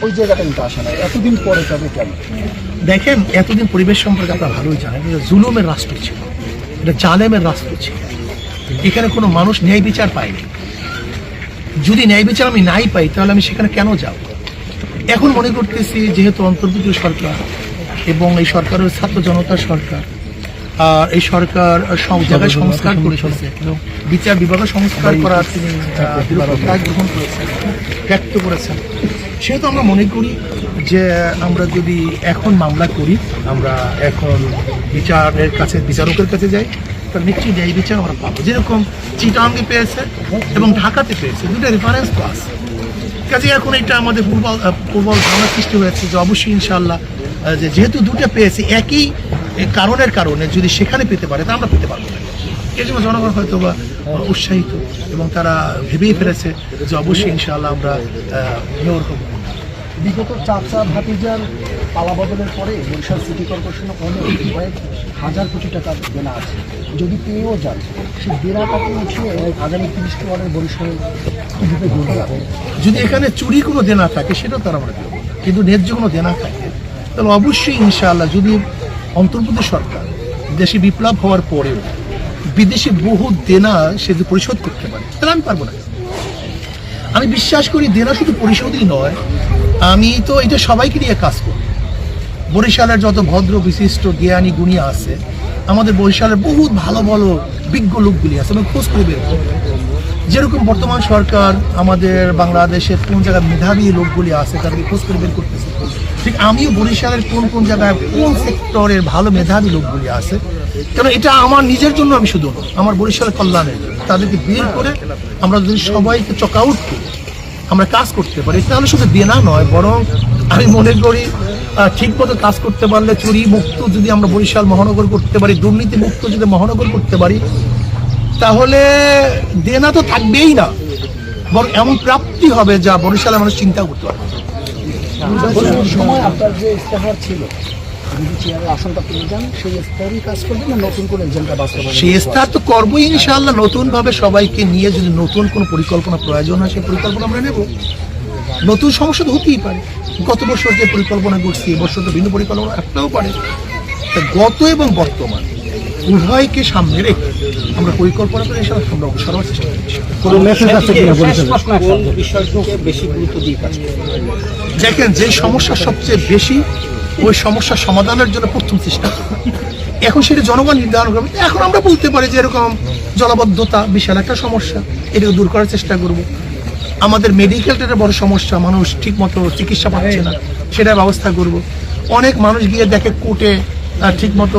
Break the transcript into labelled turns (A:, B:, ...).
A: ওই জায়গাটা কিন্তু আসে না এতদিন পরে, তবে কেন?
B: দেখেন, এতদিন পরিবেশ সম্পর্কে আপনারা ভালোই জানেন, এটা জুলুমের রাষ্ট্র ছিল, এটা জালেমের রাষ্ট্র ছিল। এখানে কোনো মানুষ ন্যায় বিচার পায়নি। যদি ন্যায় বিচার আমি নাই পাই, তাহলে আমি সেখানে কেন যাব? এখন মনে করতেছি, যেহেতু অন্তর্বর্তী সরকার এবং এই সরকারের ছাত্র জনতার সরকার, আর এই সরকার সব জায়গায় সংস্কার করেছে, বিচার বিভাগের সংস্কার করার তিনি প্রত্যাগ গ্রহণ করেছেন, ব্যক্ত করেছেন, সেহেতু আমরা মনে করি যে আমরা যদি এখন মামলা করি, আমরা এখন বিচারের কাছে, বিচারকের কাছে যাই, তার নিশ্চয়ই ন্যায় বিচার আমরা পাবো। যেরকম চিটাগাংয়ে পেয়েছে এবং ঢাকাতে পেয়েছে, দুটো রেফারেন্স তো আছে। কাজে এখন এটা আমাদের পূর্বল ধারণা সৃষ্টি হয়েছে যে অবশ্যই ইনশাআল্লাহ যেহেতু দুটো পেয়েছি একই কারণে যদি সেখানে পেতে পারে, তা আমরা পেতে পারবো না। এই জন্য জনগণ হয়তো বা উৎসাহিত এবং তারা ভেবেই ফেলেছে যে অবশ্যই ইনশাআল্লাহ আমরা মেয়র হব।
A: বিগত চাচা ভাতিজার পালাবদলের পরে বরিশাল সিটি কর্পোরেশনে কয়েক হাজার কোটি টাকা দেনা আছে। যদি পেয়েও যায়, সেই দেনাটাকে উঠিয়ে আগামী 30 ওয়ার্ডের বরিশাল কীভাবে গড়ে যাবে?
B: যদি এখানে চুরি কোনো দেনা থাকে, সেটাও তারা আমরা দেবো, কিন্তু ন্যায্য কোনো দেনা থাকে তাহলে অবশ্যই ইনশাআল্লাহ, যদি অন্তর্বর্তী সরকার দেশে বিপ্লব হওয়ার পরেও বিদেশে বহু দেনা সে যদি পরিশোধ করতে পারে, তাহলে আমি পারবো না। আমি বিশ্বাস করি দেনা শুধু পরিশোধই নয়, আমি তো এটা সবাইকে নিয়ে কাজ করি। বরিশালের যত ভদ্র বিশিষ্ট জ্ঞানী গুণী আছে, আমাদের বরিশালের বহুত ভালো ভালো বিজ্ঞ লোকগুলি আছে, আমি খোঁজ করে বের করি। যেরকম বর্তমান সরকার আমাদের বাংলাদেশের কোন জায়গায় মেধাবী লোকগুলি আছে তাদেরকে খোঁজ করে বের করতেছে, ঠিক আমিও বরিশালের কোন কোন জায়গায় কোন সেক্টরের ভালো মেধাবী লোকগুলি আছে, কারণ এটা আমার নিজের জন্য আমি শুধু আমার বরিশালের কল্যাণের জন্য তাদেরকে বের করে আমরা যদি সবাইকে চক আউট করি, আমরা কাজ করতে পারি, তাহলে শুধু দেনা নয়, বরং আমি মনে করি ঠিক মতো কাজ করতে পারলে, চুরি মুক্ত যদি আমরা বরিশাল মহানগর করতে পারি, দুর্নীতি মুক্ত যদি মহানগর করতে পারি, তাহলে দেনা তো থাকবেই না, বরং এমন প্রাপ্তি হবে যা বরিশালের মানুষ চিন্তা করতে পারবে।
A: সময় আপনার যে ইস্তেহার ছিল, যদি চেয়ারের আসনটা পেয়ে যান, সেই ইস্তেহারই কাজ করবেন না নতুন করে এজেন্ডা বাস্তবায়ন?
B: সেই ইস্তেহার তো করবোই ইনশাআল্লাহ, নতুনভাবে সবাইকে নিয়ে যদি নতুন কোনো পরিকল্পনা প্রয়োজন হয়, সেই পরিকল্পনা আমরা নেব। নতুন সমস্যা তো হতেই পারে, গত বছর যে পরিকল্পনা করছি এবছর তো ভিন্ন পরিকল্পনা রাখতেও পারে। তা গত এবং বর্তমান উভয়কে সামনে রেখে আমরা পরিকল্পনা করে সবার চেষ্টা করি। দেখেন, যে সমস্যা সবচেয়ে বেশি, ওই সমস্যার সমাধানের জন্য প্রথম চেষ্টা এখন সেটা জনগণ নির্ধারণ করবে। এখন আমরা বলতে পারি যে এরকম জলাবদ্ধতা বিশাল একটা সমস্যা, এটাকে দূর করার চেষ্টা করব। আমাদের মেডিকেলটা বড় সমস্যা, মানুষ ঠিক মতো চিকিৎসা পাচ্ছে না, সেটার ব্যবস্থা করব। অনেক মানুষ গিয়ে দেখে কোর্টে ঠিক মতো